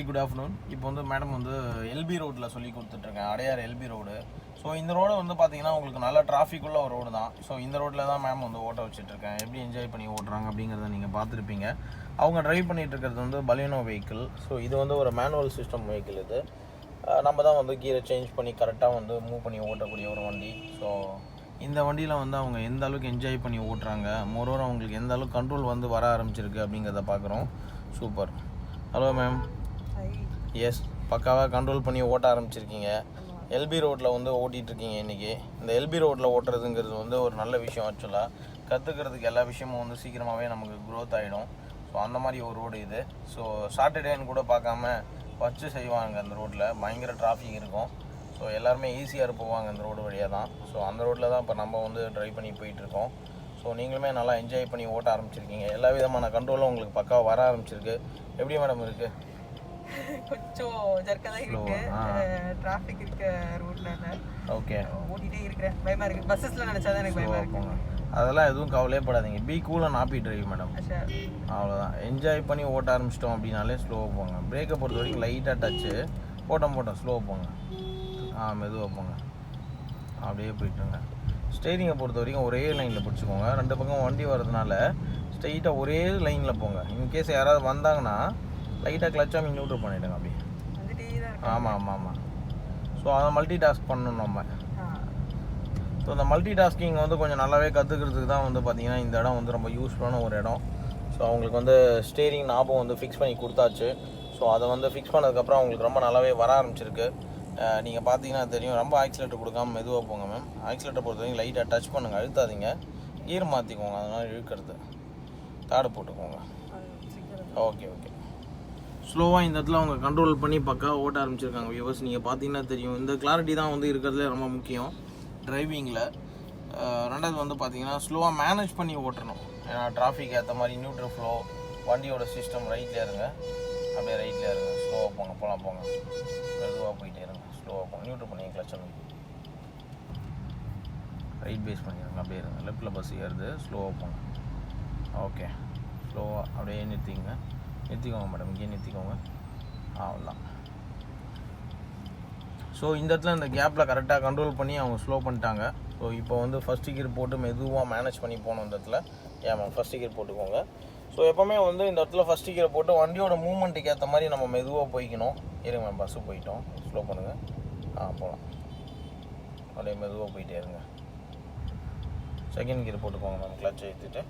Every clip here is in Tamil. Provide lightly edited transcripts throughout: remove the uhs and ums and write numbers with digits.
Very good afternoon. இப்போ வந்து மேடம் வந்து எல்பி ரோட்டில் சொல்லி கொடுத்துட்ருக்கேன், அடையார் எல்பி ரோடு. ஸோ இந்த ரோடு வந்து பார்த்தீங்கன்னா உங்களுக்கு நல்ல டிராஃபிக் உள்ள ஒரு ரோடு தான். ஸோ இந்த ரோட்டில் தான் மேம் வந்து ஓட்ட வச்சுட்ருக்கேன். எப்படி என்ஜாய் பண்ணி ஓட்டுறாங்க அப்படிங்கிறத நீங்கள் பார்த்துருப்பீங்க. அவங்க ட்ரைவ் பண்ணிகிட்டு இருக்கிறது வந்து பலினோ வெஹிக்கிள். ஸோ இது வந்து ஒரு மேனுவல் சிஸ்டம் வெஹிக்கிள். இது நம்ம தான் வந்து கீரை சேஞ்ச் பண்ணி கரெக்டாக வந்து மூவ் பண்ணி ஓட்டக்கூடிய ஒரு வண்டி. ஸோ இந்த வண்டியில் வந்து அவங்க எந்த அளவுக்கு என்ஜாய் பண்ணி ஓட்டுறாங்க, மோரோவர் அவங்களுக்கு எந்த அளவுக்கு கண்ட்ரோல் வந்து வர ஆரம்பிச்சிருக்கு அப்படிங்கிறத பார்க்குறோம். சூப்பர். Hello ma'am. எஸ், பக்காவாக கண்ட்ரோல் பண்ணி ஓட்ட ஆரம்பிச்சிருக்கீங்க. எல்பி ரோட்டில் வந்து ஓட்டிகிட்ருக்கீங்க இன்றைக்கி. இந்த எல்பி ரோட்டில் ஓட்டுறதுங்கிறது வந்து ஒரு நல்ல விஷயம். ஆக்சுவலாக கற்றுக்கிறதுக்கு எல்லா விஷயமும் வந்து சீக்கிரமாகவே நமக்கு க்ரோத் ஆகிடும். ஸோ அந்த மாதிரி ஒரு ரோடு இது. ஸோ சாட்டர்டேன்னு கூட பார்க்காம வச்சு செய்வாங்க. அந்த ரோட்டில் பயங்கர டிராஃபிக் இருக்கும். ஸோ எல்லாருமே ஈஸியாக போவாங்க அந்த ரோடு வழியாக தான். ஸோ அந்த ரோட்டில் தான் இப்போ நம்ம வந்து ட்ரைவ் பண்ணி போயிட்டுருக்கோம். ஸோ நீங்களுமே நல்லா என்ஜாய் பண்ணி ஓட்ட ஆரம்பிச்சிருக்கீங்க. எல்லா விதமான கண்ட்ரோலும் உங்களுக்கு பக்காவாக வர ஆரம்பிச்சிருக்கு. எப்படி மேடம் இருக்குது? கொஞ்சம் ஜர்க்காக தான் இருக்கு. டிராஃபிக் இருக்க ரோட்ல ஓகே, ஓட்டிகிட்டே இருக்கிறேன். பயமாக இருக்குது. பஸ்ஸஸில் நினச்சா தான் எனக்கு பயமாக இருக்குங்க. அதெல்லாம் எதுவும் கவலையே படாதீங்க. பி கூலாக நாப்பி டிரைவ் மேடம். அவ்வளோதான். என்ஜாய் பண்ணி ஓட்ட ஆரம்பிச்சிட்டோம் அப்படின்னாலே ஸ்லோவாக போங்க. பிரேக்கை பொறுத்த வரைக்கும் லைட்டாக டச்சு போட்டோம் ஸ்லோவாக போங்க. மெதுவாக போங்க. அப்படியே போயிட்டுங்க. ஸ்டேரிங்கை பொறுத்த வரைக்கும் ஒரே லைனில் பிடிச்சிக்கோங்க. ரெண்டு பக்கம் வண்டி வர்றதுனால ஸ்ட்ரெயிட்டாக ஒரே லைனில் போங்க. இன்கேஸ் யாராவது வந்தாங்கன்னா லைட்டாக கிளச்சாக நீங்கள் நியூட்ரல் பண்ணிவிடுங்க அப்படியே. ஆமாம். ஸோ அதை மல்டி டாஸ்க் பண்ணணும் நம்ம. ஸோ இந்த மல்டி டாஸ்கிங் வந்து கொஞ்சம் நல்லாவே கற்றுக்கிறதுக்கு தான் வந்து பார்த்திங்கன்னா இந்த இடம் வந்து ரொம்ப யூஸ்ஃபுல்லான ஒரு இடம். ஸோ அவங்களுக்கு வந்து ஸ்டேரிங் நாபம் வந்து ஃபிக்ஸ் பண்ணி கொடுத்தாச்சு. ஸோ அதை வந்து ஃபிக்ஸ் பண்ணதுக்கப்புறம் அவங்களுக்கு ரொம்ப நல்லாவே வர ஆரம்பிச்சிருக்கு. நீங்கள் பார்த்தீங்கன்னா தெரியும். ரொம்ப ஆக்சிலேட்டர் கொடுக்காமல் மெதுவாக போங்க மேம். ஆக்சிலேட்டர் பொறுத்த வரைக்கும் லைட்டாக டச் பண்ணுங்கள், அழுத்தாதீங்க. கீர் மாற்றிக்கோங்க, அதனால் இழுக்கிறது. தாடு போட்டுக்கோங்க. ஓகே. ஸ்லோவாக இந்த இடத்துல அவங்க கண்ட்ரோல் பண்ணி பக்கா ஓட்ட ஆரம்பிச்சிருக்காங்க. வியூவர்ஸ் நீங்கள் பார்த்தீங்கன்னா தெரியும். இந்த கிளாரிட்டி தான் வந்து இருக்கிறதுலே ரொம்ப முக்கியம் டிரைவிங்கில். ரெண்டாவது வந்து பார்த்தீங்கன்னா ஸ்லோவாக மேனேஜ் பண்ணி ஓட்டணும். ஏன்னா டிராஃபிக் ஏற்ற மாதிரி நியூட்ரல் ஃப்ளோ, வண்டியோட சிஸ்டம் ரைட்லேயே இருங்க. அப்படியே ரைட்லேயே இருங்க. ஸ்லோவாக போங்க. மெதுவாக போயிட்டே இருங்க. ஸ்லோவாக போங்க. நியூட்ரல் பண்ணி கிளச்சல் ரைட் பேஸ் பண்ணிடுங்க. அப்படியே இருங்க. லெஃப்ட்டில் பஸ் ஏறுது. ஸ்லோவாக போங்க. ஓகே, ஸ்லோவாக அப்படியே நிறுத்திக்கோங்க மேடம். இங்கேயே நிறுத்திக்கோங்க. அவ்வளோதான். ஸோ இந்த இடத்துல இந்த கேப்பில் கரெக்டாக கண்ட்ரோல் பண்ணி அவங்க ஸ்லோ பண்ணிட்டாங்க. ஸோ இப்போ வந்து ஃபஸ்ட்டு கீர் போட்டு மெதுவாக மேனேஜ் பண்ணி போகணும் இந்த இடத்துல. மேம் ஃபஸ்ட்டு கீர் போட்டுக்கோங்க. ஸோ எப்போவுமே வந்து இந்த இடத்துல ஃபஸ்ட்டு கீரை போட்டு வண்டியோட மூவ்மெண்ட்டுக்கு ஏற்ற மாதிரி நம்ம மெதுவாக போய்க்கணும். இருங்க மேம், பஸ்ஸு போயிட்டோம். ஸ்லோ பண்ணுங்கள். போகலாம். அப்படியே மெதுவாக போயிட்டே இருங்க. செகண்ட் கீர் போட்டுக்கோங்க மேம். கிளச் ஏற்றிட்டு.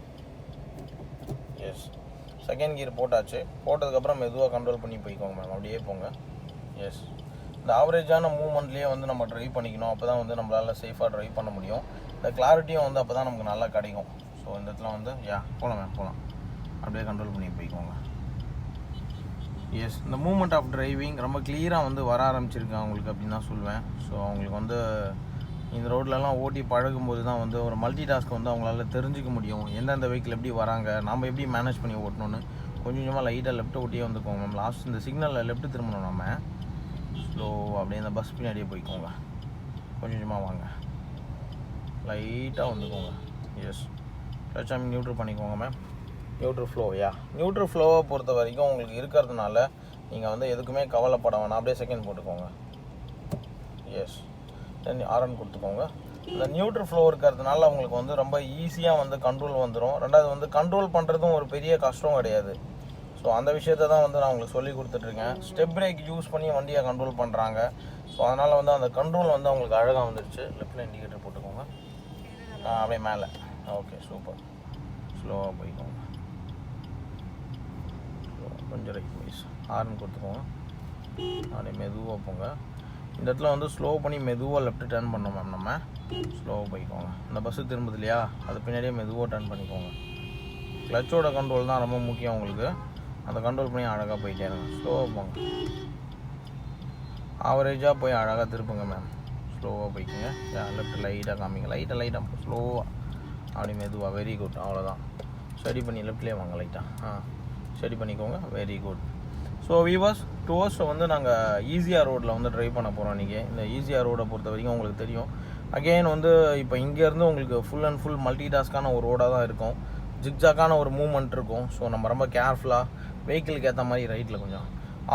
எஸ், செகண்ட் கீர் போட்டாச்சு. போட்டதுக்கப்புறம் மெதுவாக கண்ட்ரோல் பண்ணி போய்க்கோங்க மேம். அப்படியே போங்க. எஸ், இந்த ஆவரேஜான மூவ்மெண்ட்லேயே வந்து நம்ம ட்ரைவ் பண்ணிக்கணும். அப்போ தான் வந்து நம்மளால் சேஃபாக ட்ரைவ் பண்ண முடியும். இந்த கிளாரிட்டியும் வந்து அப்போ தான் நமக்கு நல்லா கிடைக்கும். ஸோ இந்த இடத்துல வந்து போகலாம் மேம், போகலாம். அப்படியே கண்ட்ரோல் பண்ணி போய்க்கோங்க. எஸ், இந்த மூவ்மெண்ட் ஆஃப் டிரைவிங் ரொம்ப கிளியராக வந்து வர ஆரம்பிச்சிருக்கு அவங்களுக்கு அப்படின்னு தான் சொல்லுவேன். ஸோ அவங்களுக்கு வந்து இந்த ரோட்லலாம் ஓட்டி பழகும்போது தான் வந்து ஒரு மல்டி டாஸ்க் வந்து அவங்களால தெரிஞ்சிக்க முடியும். எந்தெந்த வெஹிக்கிள் எப்படி வராங்க, நம்ம எப்படி மேனேஜ் பண்ணி ஓட்டணும்னு. கொஞ்சமாக லைட்டாக லெஃப்ட் ஓட்டியே வந்துக்கோங்க மேம். லாஸ்ட் இந்த சிக்னலில் லெஃப்ட் திரும்பணும் நம்ம. ஸ்லோ அப்படியே இந்த பஸ் பின்னாடியே போய்க்கோங்க. கொஞ்சமாக வாங்க. லைட்டாக வந்துக்கோங்க. எஸ், கிளச் நியூட்ரல் பண்ணிக்கோங்க மேம். Neutral flow. நியூட்ரல் ஃப்ளோவை பொறுத்த வரைக்கும் உங்களுக்கு இருக்கிறதுனால நீங்கள் வந்து எதுக்குமே கவலைப்பட வேணாம். அப்படியே செகண்ட் போட்டுக்கோங்க. எஸ், தென் ஆரன் கொடுத்துக்கோங்க. இந்த நியூட்ரல் ஃப்ளோ இருக்கிறதுனால உங்களுக்கு வந்து ரொம்ப ஈஸியாக வந்து கண்ட்ரோல் வந்துடும். ரெண்டாவது வந்து கண்ட்ரோல் பண்ணுறதும் ஒரு பெரிய கஷ்டம் கிடையாது. ஸோ அந்த விஷயத்தை தான் வந்து நான் உங்களுக்கு சொல்லி கொடுத்துட்ருக்கேன். ஸ்டெப் பிரேக் யூஸ் பண்ணி வண்டியை கண்ட்ரோல் பண்ணுறாங்க. ஸோ அதனால் வந்து அந்த கண்ட்ரோல் வந்து அவங்களுக்கு அழகாக வந்துடுச்சு. லெஃப்ட்டில் இண்டிகேட்டர் போட்டுக்கோங்க. அப்படியே மேலே. Okay, super. ஸ்லோவாக போய்க்கோங்க. கொஞ்சம் ரைட் வைஸ் ஹார்ன் கொடுத்துக்கோங்க. அப்படியே மெதுவாக போங்க. இந்த இடத்துல வந்து ஸ்லோ பண்ணி மெதுவாக லெஃப்ட் டர்ன் பண்ணோம் மேம். நம்ம ஸ்லோவாக போய்க்கோங்க. இந்த பஸ்ஸு திரும்புது இல்லையா, அது பின்னாடியே மெதுவாக டர்ன் பண்ணிக்கோங்க. கிளச்சோட கண்ட்ரோல் தான் ரொம்ப முக்கியம் உங்களுக்கு. அந்த கண்ட்ரோல் பண்ணி அழகாக போயிட்டே இருங்க. ஸ்லோவாக போங்க. ஆவரேஜாக போய் அழகாக திருப்புங்க மேம். ஸ்லோவாக போய்க்குங்க. லெஃப்ட் லைட்டாக காமிங்க. லைட்டாக ஸ்லோவாக அப்படி மெதுவாக. Very good. அவ்வளோதான். ஸ்டடி பண்ணி லெஃப்ட்லேயே வாங்க. லைட்டாக ஸ்டடி பண்ணிக்கோங்க. Very good. ஸோ வீவர்ஸ், டுவர்ஸ் வந்து நாங்கள் ஈஸியாக ரோட்டில் வந்து ட்ரைவ் பண்ண போகிறோம் இன்றைக்கி. இந்த ஈஸியாக ரோடை பொறுத்த வரைக்கும் உங்களுக்கு தெரியும். அகெயின் வந்து இப்போ இங்கேருந்து உங்களுக்கு ஃபுல் அண்ட் ஃபுல் மல்டி டாஸ்க்கான ஒரு ரோடாக தான் இருக்கும். ஜிக்ஜாக்கான ஒரு மூவ்மெண்ட் இருக்கும். ஸோ நம்ம ரொம்ப கேர்ஃபுல்லாக வெஹிக்கிளுக்கு ஏற்ற மாதிரி ரைட்டில் கொஞ்சம்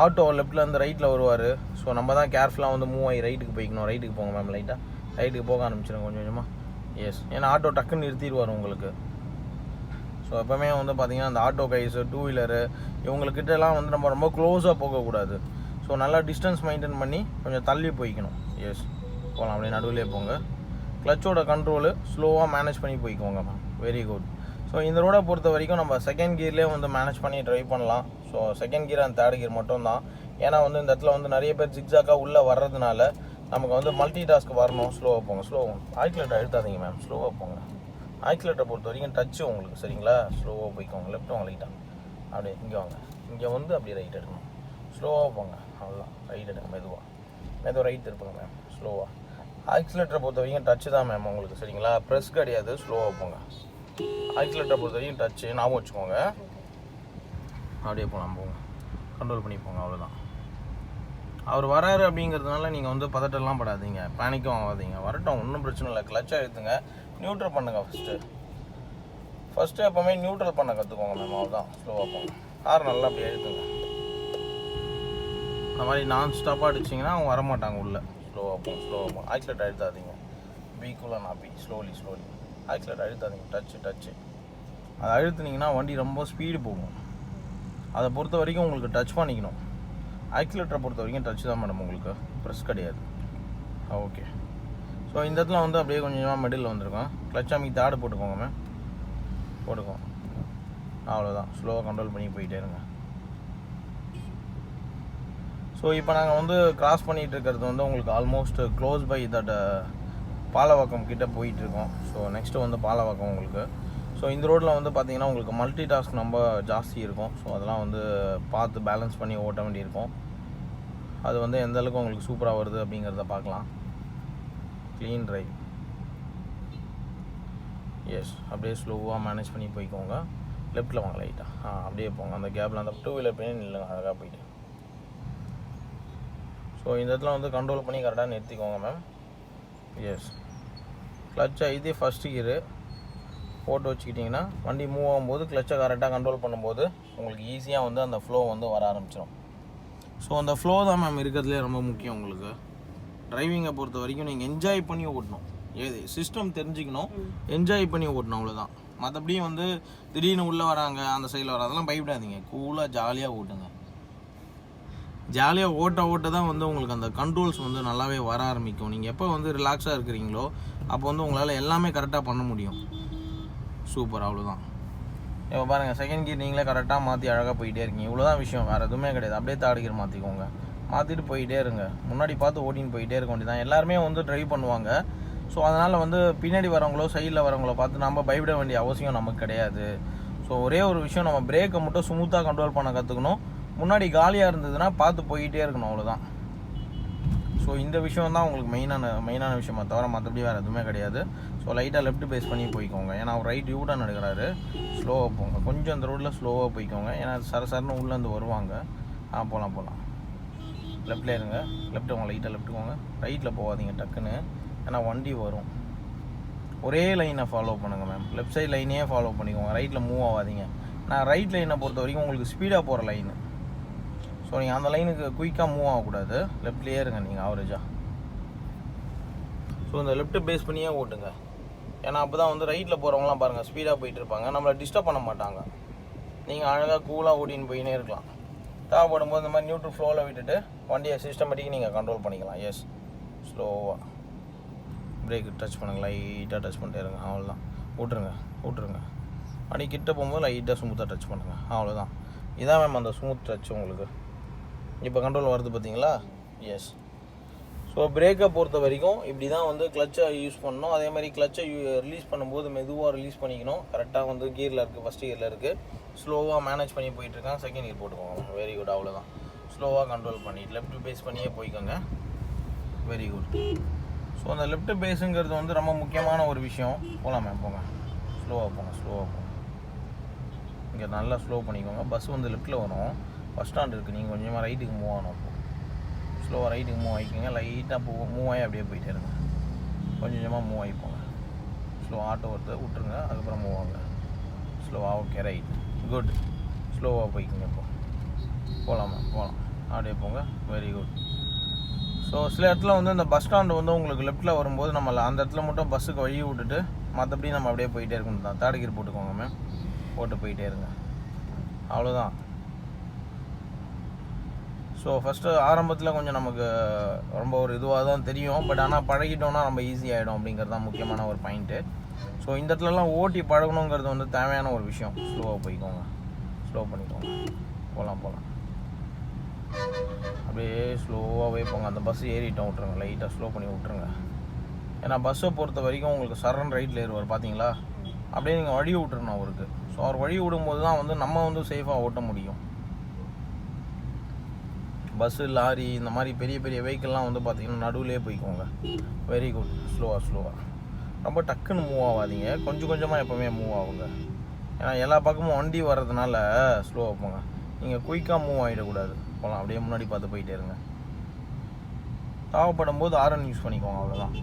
ஆட்டோ லெஃப்ட்டில் இருந்து ரைட்டில் வருவார். ஸோ நம்ம தான் கேர்ஃபுல்லாக வந்து மூவ் ஆகி ரைட்டுக்கு போய்க்கணும். ரைட்டுக்கு போங்க மேம், லைட்டாக ரைட்டுக்கு போக ஆரம்பிச்சிடும் கொஞ்சம் கொஞ்சமாக. எஸ், ஏன்னா ஆட்டோ டக்குன்னு நிறுத்திடுவார் உங்களுக்கு. ஸோ எப்போவுமே வந்து பார்த்திங்கன்னா அந்த ஆட்டோ கைஸு, டூ வீலரு இவங்கக்கிட்டலாம் வந்து நம்ம ரொம்ப க்ளோஸாக போகக்கூடாது. ஸோ நல்லா டிஸ்டன்ஸ் மெயின்டைன் பண்ணி கொஞ்சம் தள்ளி போய்க்கணும். எஸ், போகலாம், அப்படியே நடுவிலே போங்க. கிளச்சோட கண்ட்ரோலு ஸ்லோவாக மேனேஜ் பண்ணி போய்க்கோங்க மேம். Very good. ஸோ இந்த ரோடை பொறுத்த வரைக்கும் நம்ம செகண்ட் கியர்லேயே வந்து மேனேஜ் பண்ணி ட்ரைவ் பண்ணலாம். So second gear and third gear மட்டும் தான். ஏன்னா வந்து இந்த இடத்துல வந்து நிறைய பேர் ஜிக்ஸாக்காக உள்ளே வர்றதுனால நமக்கு வந்து மல்டி டாஸ்க் வரணும். ஸ்லோவாக போங்க, ஸ்லோவாக. ஆக்சிலேட்டர் அழுத்தாதீங்க மேம், ஸ்லோவாக போங்க. ஆக்சிலேட்டரை பொறுத்த வரைக்கும் டச்சு உங்களுக்கு, சரிங்களா? ஸ்லோவாக போய்க்கோங்க. லெஃப்ட் வாங்க லைட்டாக, அப்படியே இங்கே வாங்க. இங்கே வந்து அப்படியே ரைட் எடுக்கணும். ஸ்லோவாக போங்க, அவ்வளோதான். ரைட் எடுங்க, மெதுவாக ரைட் திருப்புங்க மேம், ஸ்லோவாக. ஆக்சிலேட்டரை பொறுத்த வரைக்கும் டச்சு தான் மேம் உங்களுக்கு, சரிங்களா? ப்ரெஸ் கிடையாது. ஸ்லோவாக போங்க. ஆக்சிலேட்டரை பொறுத்த வரைக்கும் டச்சு ஞாபகம் வச்சுக்கோங்க. அப்படியே போகலாம், போங்க, கண்ட்ரோல் பண்ணி போங்க, அவ்வளோதான். அவர் வராரு அப்படிங்கிறதுனால நீங்கள் வந்து பதட்டம்லாம் படாதீங்க, பேனிக்கும் ஆகாதீங்க. வரட்டும், ஒன்றும் பிரச்சனை இல்லை. கிளச்சை எடுத்துங்க, நியூட்ரல் பண்ணுங்க ஃபஸ்ட்டு எப்போவுமே நியூட்ரல் பண்ண கற்றுக்கோங்க மேம், அவ்வளோதான். ஸ்லோவாக போங்க. கார் நல்லா அப்படி எழுத்துங்க. அந்த மாதிரி நான் ஸ்டாப்பாக அடிச்சிங்கன்னா அவங்க வரமாட்டாங்க உள்ளே. ஸ்லோவாக போங்க. ஆக்சிலேட்டர் அழுத்தாதீங்க. பீக்குள்ளே நாப்பி, ஸ்லோலி. ஆக்சிலேட்டர் அழுத்தாதீங்க. டச்சு அதை அழுத்துனீங்கன்னா வண்டி ரொம்ப ஸ்பீடு போகும். அதை பொறுத்த வரைக்கும் உங்களுக்கு டச் பண்ணிக்கணும். ஆக்சிலேட்டரை பொறுத்த வரைக்கும் டச் தான் மேடம் உங்களுக்கு, ப்ரெஸ் கிடையாது. ஓகே. ஸோ இந்த இடத்துல வந்து அப்படியே கொஞ்சமாக மிடில் வந்திருக்கோம். கிளச் அமைக்கி தாடு போட்டுக்கோங்க மேம், போட்டுக்கோங்க, அவ்வளோதான். ஸ்லோவாக கண்ட்ரோல் பண்ணி போயிட்டே இருங்க. ஸோ இப்போ நாங்கள் வந்து கிராஸ் பண்ணிகிட்டு இருக்கிறது வந்து உங்களுக்கு almost close by that Palavakkam கிட்டே போயிட்டுருக்கோம். ஸோ நெக்ஸ்ட்டு வந்து பாலவாக்கம் உங்களுக்கு. ஸோ இந்த ரோட்டில் வந்து பார்த்திங்கன்னா உங்களுக்கு மல்டி டாஸ்க் ரொம்ப ஜாஸ்தி இருக்கும். ஸோ அதெல்லாம் வந்து பார்த்து பேலன்ஸ் பண்ணி ஓட்ட வேண்டியிருக்கும். அது வந்து எந்த அளவுக்கு உங்களுக்கு சூப்பராக வருது அப்படிங்கிறத பார்க்கலாம். Clean drive. எஸ், அப்படியே ஸ்லோவாக மேனேஜ் பண்ணி போய்க்கோங்க. லெஃப்ட்டில் வாங்க லைட்டாக, அப்படியே போங்க. அந்த கேப்பில் அந்த டூ வீலர் பண்ணி நில்லுங்க, அழகாக போயிட்டு. ஸோ இந்த இடத்துல வந்து கண்ட்ரோல் பண்ணி கரெக்டாக நிறுத்திக்கோங்க மேம். எஸ், கிளச்சை இதே ஃபஸ்ட்டு கியரு போட்டு வச்சுக்கிட்டிங்கன்னா வண்டி மூவ் ஆகும்போது கிளச்சை கரெக்டாக கண்ட்ரோல் பண்ணும்போது உங்களுக்கு ஈஸியாக வந்து அந்த ஃப்ளோ வந்து வர ஆரம்பிச்சிடும். ஸோ அந்த ஃப்ளோ தான் மேம் இருக்கிறதுலே ரொம்ப முக்கியம் உங்களுக்கு. டிரைவிங்கை பொறுத்த வரைக்கும் நீங்கள் என்ஜாய் பண்ணி ஓட்டணும். சிஸ்டம் தெரிஞ்சுக்கணும், என்ஜாய் பண்ணி ஓட்டணும், அவ்வளோதான். மற்றபடி வந்து திடீர்னு உள்ளே வராங்க, அந்த சைடில் வர, அதெல்லாம் பயப்படாதீங்க. கூலாக ஜாலியாக ஓட்டுங்க. ஜாலியாக ஓட்ட தான் வந்து உங்களுக்கு அந்த கண்ட்ரோல்ஸ் வந்து நல்லாவே வர ஆரம்பிக்கும். நீங்கள் எப்போ வந்து ரிலாக்ஸாக இருக்கிறீங்களோ அப்போ வந்து உங்களால் எல்லாமே கரெக்டாக பண்ண முடியும். சூப்பர், அவ்வளோதான். இப்போ பாருங்கள், செகண்ட் கியர் நீங்களே கரெக்டாக மாற்றி அழகாக போயிட்டே இருக்கீங்க. இவ்வளோதான் விஷயம், வேறு எதுவுமே கிடையாது. அப்படியே தேர்ட் கியர் மாற்றிக்கோங்க, மாற்றிட்டு போயிட்டே இருங்க. முன்னாடி பார்த்து ஓட்டின்னு போயிட்டே இருக்க வேண்டியதான். எல்லாருமே வந்து ட்ரைவ் பண்ணுவாங்க. ஸோ அதனால் வந்து பின்னாடி வரவங்களோ சைடில் வரவங்களோ பார்த்து நம்ம பயப்பட வேண்டிய அவசியம் நமக்கு கிடையாது. ஸோ ஒரே ஒரு விஷயம், நம்ம பிரேக்கை மட்டும் ஸ்மூத்தாக கண்ட்ரோல் பண்ண கற்றுக்கணும். முன்னாடி காலியாக இருந்ததுன்னா பார்த்து போயிட்டே இருக்கணும், அவ்வளோதான். ஸோ இந்த விஷயம் தான் உங்களுக்கு மெயினான விஷயமா தவிர மற்றபடி வேறு எதுவுமே கிடையாது. ஸோ லைட்டாக லெஃப்ட் பேஸ் பண்ணி போய்க்கோங்க. ஏன்னா அவர் ரைட் யூட்டர்ன் எடுக்கிறாரு. ஸ்லோவாக போங்க, கொஞ்சம் அந்த ரோட்டில் ஸ்லோவாக போய்க்கோங்க. ஏன்னா சரன்னு உள்ளேருந்து வருவாங்க. போகலாம். லெஃப்ட்லேயே இருங்க, லெஃப்ட் வாங்க, லைட்டாக லெஃப்ட் போங்க. ரைட்டில் போகாதீங்க டக்குன்னு, ஏன்னா வண்டி வரும். ஒரே லைனை ஃபாலோ பண்ணுங்கள் மேம். லெஃப்ட் சைட் லைனே ஃபாலோ பண்ணிக்கோங்க, ரைட்டில் மூவ் ஆகாதீங்க. நான் ரைட் லைனை பொறுத்த வரைக்கும் உங்களுக்கு ஸ்பீடாக போகிற லைனு. ஸோ நீங்கள் அந்த லைனுக்கு குயிக்காக மூவ் ஆகக்கூடாது. லெஃப்ட்லேயே இருங்க நீங்கள் ஆவரேஜாக. ஸோ இந்த லெஃப்ட்டு பேஸ் பண்ணியே ஓட்டுங்க. ஏன்னா அப்போ தான் வந்து ரைட்டில் போகிறவங்களாம் பாருங்கள் ஸ்பீடாக போயிட்டு இருப்பாங்க, நம்மளை டிஸ்டர்ப் பண்ண மாட்டாங்க. நீங்கள் அழகாக கூலாக ஓட்டின்னு போயினே இருக்கலாம். தேவைப்படும் போது இந்த மாதிரி நியூட்ரல் ஃப்ளோவில் விட்டுட்டு வண்டியை சிஸ்டமேட்டிக் நீங்கள் கண்ட்ரோல் பண்ணிக்கலாம். எஸ், ஸ்லோவாக பிரேக் டச் பண்ணுங்கள், லைட்டாக டச் பண்ணிட்டே இருங்க, அவ்வளோதான். விட்டுருங்க. வண்டி கிட்ட போகும்போது லைட்டாக ஸ்மூத்தாக டச் பண்ணுங்கள், அவ்வளோதான். இதான் மேம் அந்த ஸ்மூத் டச் உங்களுக்கு. இப்போ கண்ட்ரோல் வருது பார்த்தீங்களா? எஸ். ஸோ பிரேக்கை பொறுத்த வரைக்கும் இப்படி தான் வந்து கிளச்சை யூஸ் பண்ணணும். அதே மாதிரி கிளச்சை ரிலீஸ் பண்ணும்போது மெதுவாக ரிலீஸ் பண்ணிக்கணும். கரெக்டாக வந்து கியரில் இருக்குது, ஃபஸ்ட்டு கியரில் இருக்குது. ஸ்லோவாக மேனேஜ் பண்ணி போயிட்டுருக்கான். செகண்ட் கியர் போட்டுக்கோங்க. வெரி குட், அவ்வளோதான். ஸ்லோவாக கண்ட்ரோல் பண்ணிட்டு லெஃப்ட் பேஸ் பண்ணியே போய்க்கோங்க. Very good. ஸோ அந்த லெஃப்ட் பேஸுங்கிறது வந்து ரொம்ப முக்கியமான ஒரு விஷயம். போகலாம் மேம், போங்க. ஸ்லோவாக போங்க. இங்கே நல்லா ஸ்லோ பண்ணிக்கோங்க. பஸ் வந்து லெஃப்ட்டில் வரும், பஸ் ஸ்டாண்ட் இருக்குது. நீங்கள் கொஞ்சமாக ரைட்டுக்கு மூவ் ஆகணும். ஸ்லோவாக ரைட்டுக்கு மூவ் ஆகிக்கோங்க. லைட்டாக மூவ் ஆகி அப்படியே போயிட்டே இருங்க. கொஞ்சமாக மூவ் ஆகிப்போங்க. ஸ்லோ ஆட்டோ வருது, விட்டுருங்க. அதுக்கப்புறம் மூவ் ஆகுங்க. ஸ்லோவாக, ஓகே, ரைட், குட். ஸ்லோவாக போய்க்குங்க. இப்போ போகலாம். அப்படியே போங்க. Very good. ஸோ சில இடத்துல வந்து இந்த பஸ் ஸ்டாண்டு வந்து உங்களுக்கு லெஃப்ட்டில் வரும்போது நம்ம அந்த இடத்துல மட்டும் பஸ்ஸுக்கு வழி விட்டுட்டு மற்றபடி நம்ம அப்படியே போயிட்டே இருக்கணும் தான். தேர்ட் கியர் போட்டுக்கோங்க மேம், போட்டு போயிட்டே இருங்க, அவ்வளோதான். ஸோ ஃபஸ்ட்டு ஆரம்பத்தில் கொஞ்சம் நமக்கு ரொம்ப ஒரு இதுவாக தான் தெரியும், பட் ஆனால் பழகிட்டோன்னா நம்ம ஈஸி ஆகிடும் அப்படிங்கிறது தான் முக்கியமான ஒரு பாயிண்ட்டு. ஸோ இந்த இடத்துலலாம் ஓட்டி பழகணுங்கிறது வந்து தேவையான ஒரு விஷயம். ஸ்லோவாக போய்க்கோங்க, ஸ்லோ பண்ணிக்கோங்க, போகலாம். அப்படியே ஸ்லோவாகவே போங்க. அந்த பஸ்ஸு ஏறிட்டோம் விட்ருங்க, லைட்டாக ஸ்லோ பண்ணி விட்ருங்க. ஏன்னா பஸ்ஸை பொறுத்த வரைக்கும் உங்களுக்கு சரண் ரைட்டில் ஏறுவார் பார்த்தீங்களா, அப்படியே நீங்கள் வழி விட்டுருணும் அவருக்கு. ஸோ அவர் வழி விடும்போது தான் வந்து நம்ம வந்து சேஃபாக ஓட்ட முடியும். பஸ்ஸு, லாரி இந்த மாதிரி பெரிய பெரிய வெஹிக்கிள்லாம் வந்து பார்த்திங்கன்னா நடுவுலேயே போய்க்கோங்க. Very good. ஸ்லோவாக ரொம்ப டக்குன்னு மூவ் ஆகாதீங்க, கொஞ்சம் கொஞ்சமாக எப்போவுமே மூவ் ஆகுங்க. ஏன்னா எல்லா பக்கமும் வண்டி வர்றதுனால ஸ்லோவாக போங்க. நீங்கள் குயிக்காக மூவ் ஆகிடக்கூடாது. போகலாம், அப்படியே முன்னாடி பார்த்து போயிட்டே இருங்க. தேவைப்படும் போது ஆரன் யூஸ் பண்ணிக்கோங்க, அவ்வளோதான்.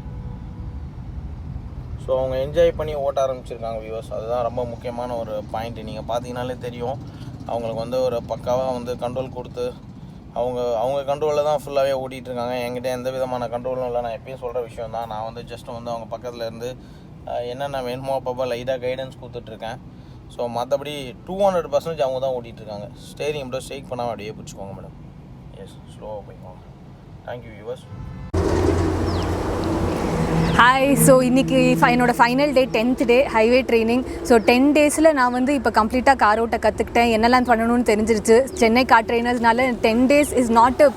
ஸோ அவங்க என்ஜாய் பண்ணி ஓட்ட ஆரம்பிச்சிருக்காங்க வியூவர்ஸ், அதுதான் ரொம்ப முக்கியமான ஒரு பாயிண்ட்டு. நீங்கள் பார்த்தீங்கனாலே தெரியும், அவங்களுக்கு வந்து ஒரு பக்காவாக வந்து கண்ட்ரோல் கொடுத்து அவங்க கண்ட்ரோலில் தான் ஃபுல்லாகவே ஓட்டிகிட்ருக்காங்க. என்கிட்ட எந்த விதமான கண்ட்ரோலும் இல்லை. நான் எப்பயும் சொல்கிற விஷயம் தான். நான் வந்து ஜஸ்ட் வந்து அவங்க பக்கத்தில் இருந்து என்னென்ன வேணுமோ அப்பப்போ லைட்டாக கைடன்ஸ் கொடுத்துட்ருக்கேன். ஸோ மற்றபடி 200% அவங்க தான் ஓட்டிகிட்ருக்காங்க. ஸ்டேரிங் மட்டும் ஷேக் பண்ணாமல் அப்படியே பிடிச்சிக்கோங்க மேடம். எஸ், ஸ்லோவாக போய்க்கோங்க. Thank you viewers. ஹாய். ஸோ இன்றைக்கி என்னோடய ஃபைனல் டே, 10th டே ஹைவே ட்ரைனிங். ஸோ 10 டேஸில் நான் வந்து இப்போ கம்ப்ளீட்டாக கார் ஓட்ட கற்றுக்கிட்டேன், என்னெல்லாம் பண்ணணும்னு தெரிஞ்சிருச்சு. சென்னை கார் ட்ரைனர்ஸ்னால 10 days is not a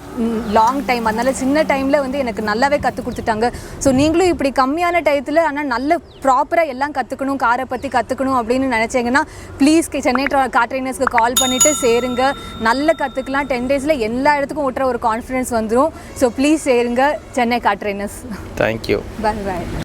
long time, அதனால் சின்ன டைமில் வந்து எனக்கு நல்லாவே கற்றுக் கொடுத்துட்டாங்க. ஸோ நீங்களும் இப்படி கம்மியான டயத்தில் ஆனால் நல்ல ப்ராப்பராக எல்லாம் கற்றுக்கணும், காரை பற்றி கற்றுக்கணும் அப்படின்னு நினச்சிங்கன்னா ப்ளீஸ் சென்னை கார் ட்ரைனர்ஸ்க்கு கால் பண்ணிவிட்டு சேருங்க. நல்ல கற்றுக்கலாம். 10 days எல்லா இடத்துக்கும் ஓட்டுற ஒரு கான்ஃபிடன்ஸ் வந்துடும். ஸோ ப்ளீஸ் சேருங்க Chennai car trainers. Thank you. Bye.